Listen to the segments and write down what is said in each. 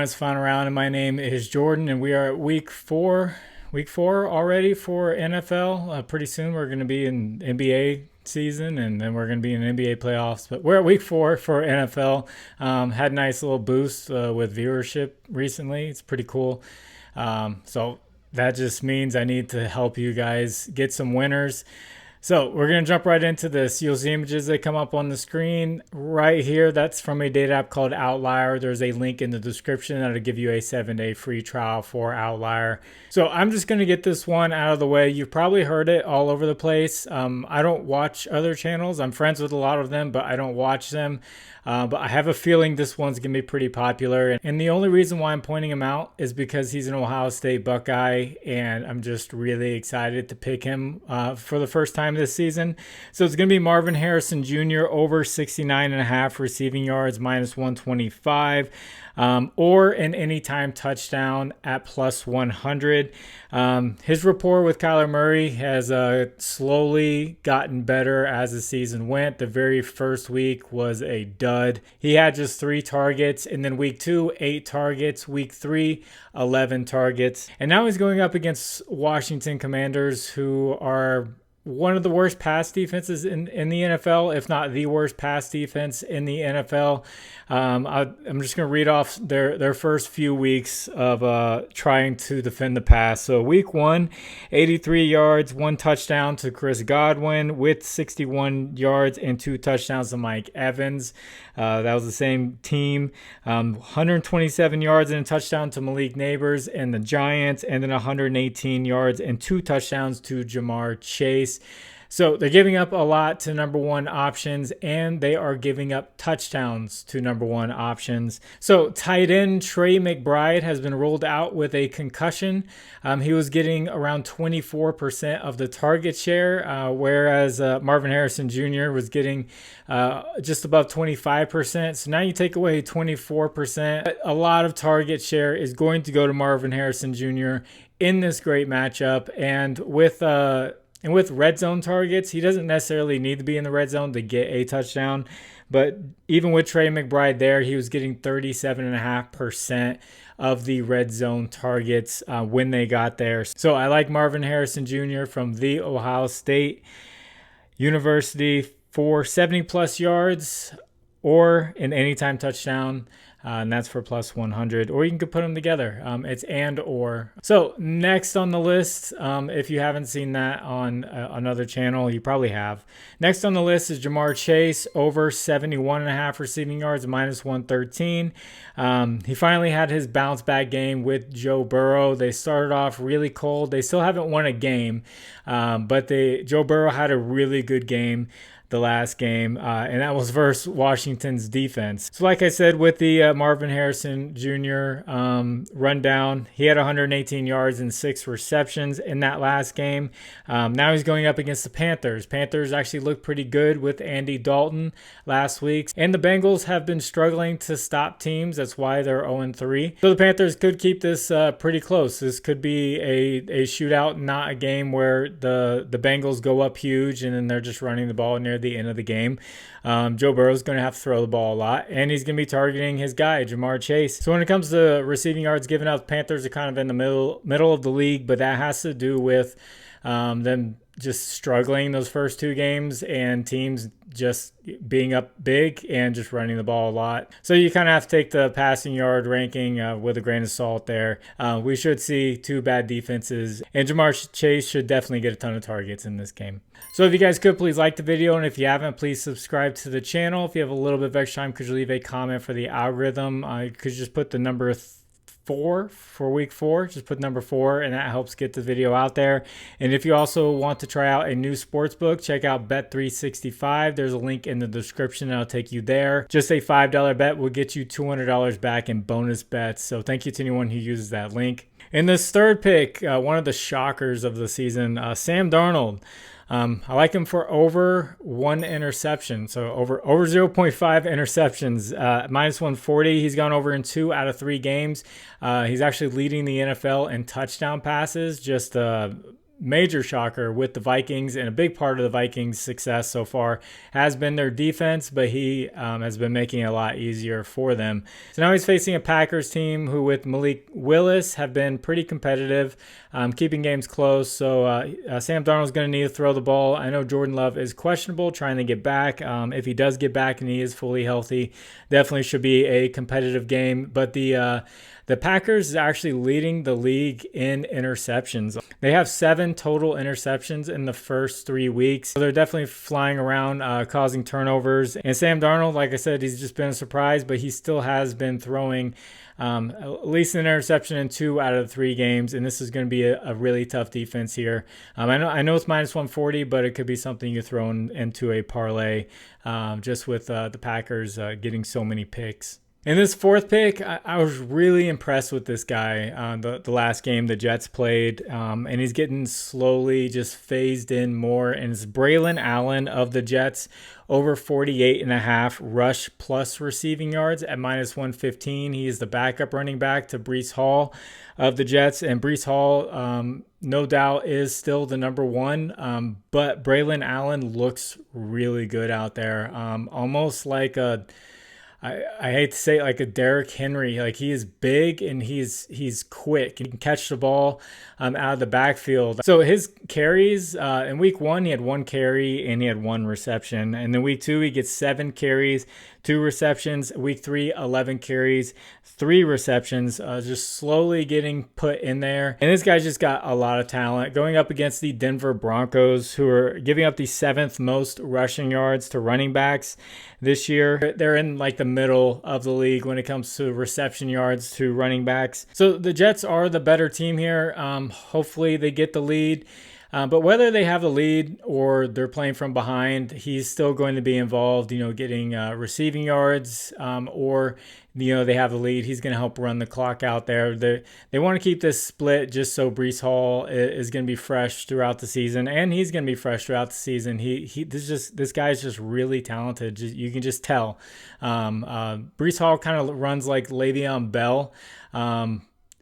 It's fun around, and my name is Jordan, and we are at week four already for NFL. Pretty soon we're going to be in NBA season, and then we're going to be in NBA playoffs. But we're at week 4 for NFL. Had a nice little boost with viewership recently. It's pretty cool. So that just means I need to help you guys get some winners. So we're going to jump right into this. You'll see images that come up on the screen right here. That's from a data app called Outlier. There's a link in the description that'll give you a 7-day free trial for Outlier. So I'm just going to get this one out of the way. You've probably heard it all over the place. I don't watch other channels. I'm friends with a lot of them, but I don't watch them. But I have a feeling this one's going to be pretty popular. And the only reason why I'm pointing him out is because he's an Ohio State Buckeye, and I'm just really excited to pick him for the first time this season. So it's going to be Marvin Harrison Jr. over 69.5 receiving yards, minus 125. Or an anytime touchdown at plus 100. His rapport with Kyler Murray has slowly gotten better as the season went. The very first week was a dud. He had just 3 targets, and then week 2, 8 targets. Week 3, 11 targets. And now he's going up against Washington Commanders, who are one of the worst pass defenses in the NFL, if not the worst pass defense in the NFL. I'm just going to read off their first few weeks of trying to defend the pass. So week 1, 83 yards, 1 touchdown to Chris Godwin with 61 yards and 2 touchdowns to Mike Evans. That was the same team. 127 yards and a touchdown to Malik Neighbors and the Giants, and then 118 yards and 2 touchdowns to Jamar Chase. So they're giving up a lot to number 1 options, and they are giving up touchdowns to number 1 options. So tight end Trey McBride has been ruled out with a concussion. He was getting around 24% of the target share, whereas Marvin Harrison Jr. was getting just above 25%. So now you take away 24%. A lot of target share is going to go to Marvin Harrison Jr. in this great matchup. And with red zone targets, he doesn't necessarily need to be in the red zone to get a touchdown. But even with Trey McBride there, he was getting 37.5% of the red zone targets when they got there. So I like Marvin Harrison Jr. from the Ohio State University for 70-plus yards or an anytime touchdown. And that's for plus 100, or you can put them together. It's and or. So next on the list, if you haven't seen that on another channel, you probably have. Next on the list is Jamar Chase over 71.5 receiving yards, minus 113. He finally had his bounce back game with Joe Burrow. They started off really cold. They still haven't won a game, but Joe Burrow had a really good game the last game, and that was versus Washington's defense. So like I said, with the Marvin Harrison Jr. Rundown, he had 118 yards and 6 receptions in that last game. Now he's going up against the Panthers. Panthers actually looked pretty good with Andy Dalton last week, and the Bengals have been struggling to stop teams. That's why they're 0-3. So the Panthers could keep this pretty close. This could be a shootout, not a game where the Bengals go up huge and then they're just running the ball near the end of the game. Joe Burrow's going to have to throw the ball a lot, and he's going to be targeting his guy, Jamar Chase. So when it comes to receiving yards given up, Panthers are kind of in the middle of the league, but that has to do with them just struggling those first 2 games and teams just being up big and just running the ball a lot. So you kind of have to take the passing yard ranking with a grain of salt there. We should see 2 bad defenses, and Jamar Chase should definitely get a ton of targets in this game. So if you guys could, please like the video, and if you haven't, please subscribe to the channel. If you have a little bit of extra time, could you leave a comment for the algorithm? Could you just put the number 4 for week 4, just put number 4, and that helps get the video out there. And if you also want to try out a new sportsbook, check out Bet365. There's a link in the description that'll take you there. Just a $5 bet will get you $200 back in bonus bets. So thank you to anyone who uses that link. In this third pick, one of the shockers of the season, Sam Darnold. I like him for over 1 interception, so over 0.5 interceptions, minus 140. He's gone over in 2 out of 3 games. He's actually leading the NFL in touchdown passes, just major shocker with the Vikings, and a big part of the Vikings' success so far has been their defense, but he has been making it a lot easier for them. So now he's facing a Packers team who, with Malik Willis, have been pretty competitive, keeping games close. So Sam Darnold's going to need to throw the ball. I know Jordan Love is questionable, trying to get back. If he does get back and he is fully healthy, definitely should be a competitive game. But the Packers is actually leading the league in interceptions. They have 7 total interceptions in the first 3 weeks. So they're definitely flying around, causing turnovers. And Sam Darnold, like I said, he's just been a surprise, but he still has been throwing at least an interception in 2 out of the 3 games. And this is going to be a really tough defense here. I know it's minus 140, but it could be something you throw into a parlay, just with the Packers getting so many picks. In this 4th pick, I was really impressed with this guy. The last game the Jets played, and he's getting slowly just phased in more. And it's Braylon Allen of the Jets, over 48.5 rush plus receiving yards at minus 115. He is the backup running back to Breece Hall of the Jets, and Breece Hall, no doubt, is still the number 1. But Braylon Allen looks really good out there, almost like I hate to say it, like a Derrick Henry. Like, he is big and he's quick. He can catch the ball out of the backfield. So his carries, in week 1, he had 1 carry and he had 1 reception. And then week 2, he gets 7 carries, 2 receptions. Week 3, 11 carries, 3 receptions, just slowly getting put in there. And this guy's just got a lot of talent, going up against the Denver Broncos, who are giving up the 7th most rushing yards to running backs this year. They're in like the middle of the league when it comes to reception yards to running backs. So the Jets are the better team here. Hopefully they get the lead. But whether they have the lead or they're playing from behind, he's still going to be involved, getting receiving yards, or, they have the lead. He's going to help run the clock out there. They want to keep this split just so Breece Hall is going to be fresh throughout the season, and he's going to be fresh throughout the season. This guy is just really talented. You can just tell. Breece Hall kind of runs like Le'Veon Bell.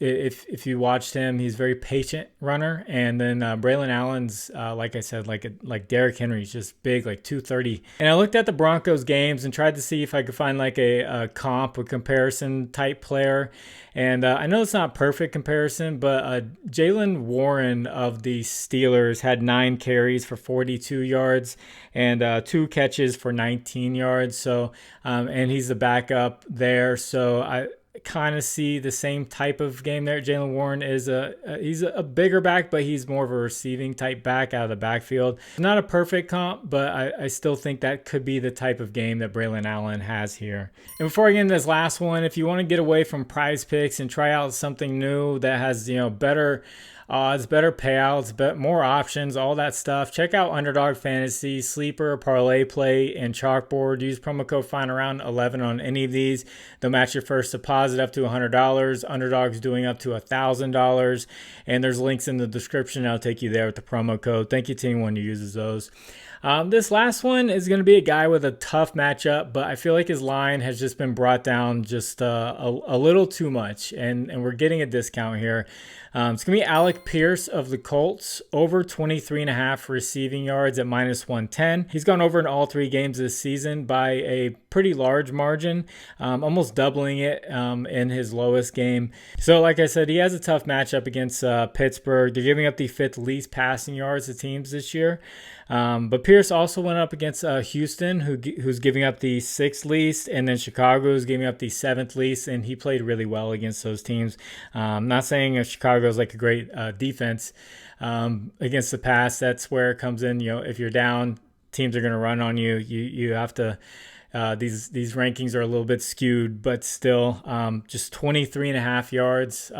If you watched him, he's a very patient runner. And then Braylon Allen's, like I said, like Derrick Henry, he's just big, like 230. And I looked at the Broncos games and tried to see if I could find like a comparison type player. And I know it's not perfect comparison, but Jaylen Warren of the Steelers had 9 carries for 42 yards and 2 catches for 19 yards. So, and he's the backup there. So I kind of see the same type of game there. Jaylen Warren is he's a bigger back, but he's more of a receiving type back out of the backfield. Not a perfect comp, but I still think that could be the type of game that Braylon Allen has here. And before I get into this last one, if you want to get away from Prizepicks and try out something new that has better odds, better payouts, more options, all that stuff, check out Underdog Fantasy, Sleeper, ParlayPlay, and ChalkBoard. Use promo code FINDAROUND11 on any of these. They'll match your first deposit up to $100. Underdog's doing up to $1,000, and there's links in the description. That'll take you there with the promo code. Thank you to anyone who uses those. This last one is going to be a guy with a tough matchup, but I feel like his line has just been brought down just a little too much, and we're getting a discount here. It's going to be Alec Pierce of the Colts, over 23.5 receiving yards at minus 110. He's gone over in all 3 games this season by a pretty large margin, almost doubling it in his lowest game. So like I said, he has a tough matchup against Pittsburgh. They're giving up the 5th least passing yards to teams this year. But Pierce also went up against Houston, who's giving up the 6th least, and then Chicago is giving up the 7th least, and he played really well against those teams. I'm not saying Chicago is like a great defense against the pass. That's where it comes in. If you're down, teams are going to run on you. You have to. These rankings are a little bit skewed, but still, just 23.5 yards.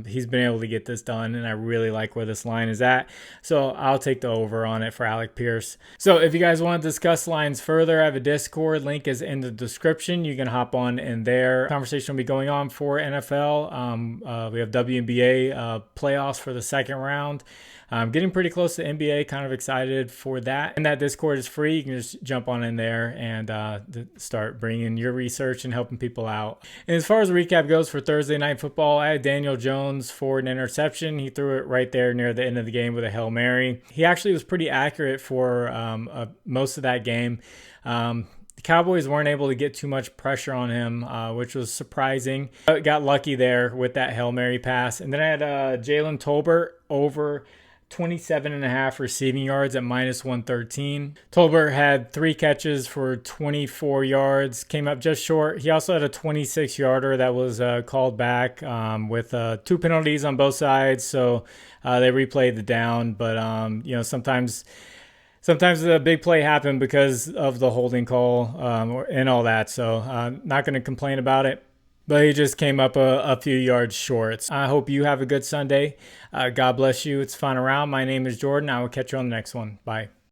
He's been able to get this done, and I really like where this line is at. So I'll take the over on it for Alec Pierce. So if you guys want to discuss lines further, I have a Discord. Link is in the description. You can hop on in there. Conversation will be going on for NFL. We have WNBA playoffs for the 2nd round. I'm getting pretty close to NBA, kind of excited for that. And that Discord is free. You can just jump on in there and to start bringing your research and helping people out. And as far as the recap goes for Thursday Night Football, I had Daniel Jones for an interception. He threw it right there near the end of the game with a Hail Mary. He actually was pretty accurate for most of that game. The Cowboys weren't able to get too much pressure on him, which was surprising. But got lucky there with that Hail Mary pass. And then I had Jalen Tolbert over 27.5 receiving yards at minus 113. Tolbert had 3 catches for 24 yards, came up just short. He also had a 26-yarder that was called back with 2 penalties on both sides. So they replayed the down. But, sometimes the big play happened because of the holding call and all that. So not going to complain about it. But he just came up a few yards short. I hope you have a good Sunday. God bless you. It's fun around. My name is Jordan. I will catch you on the next one. Bye.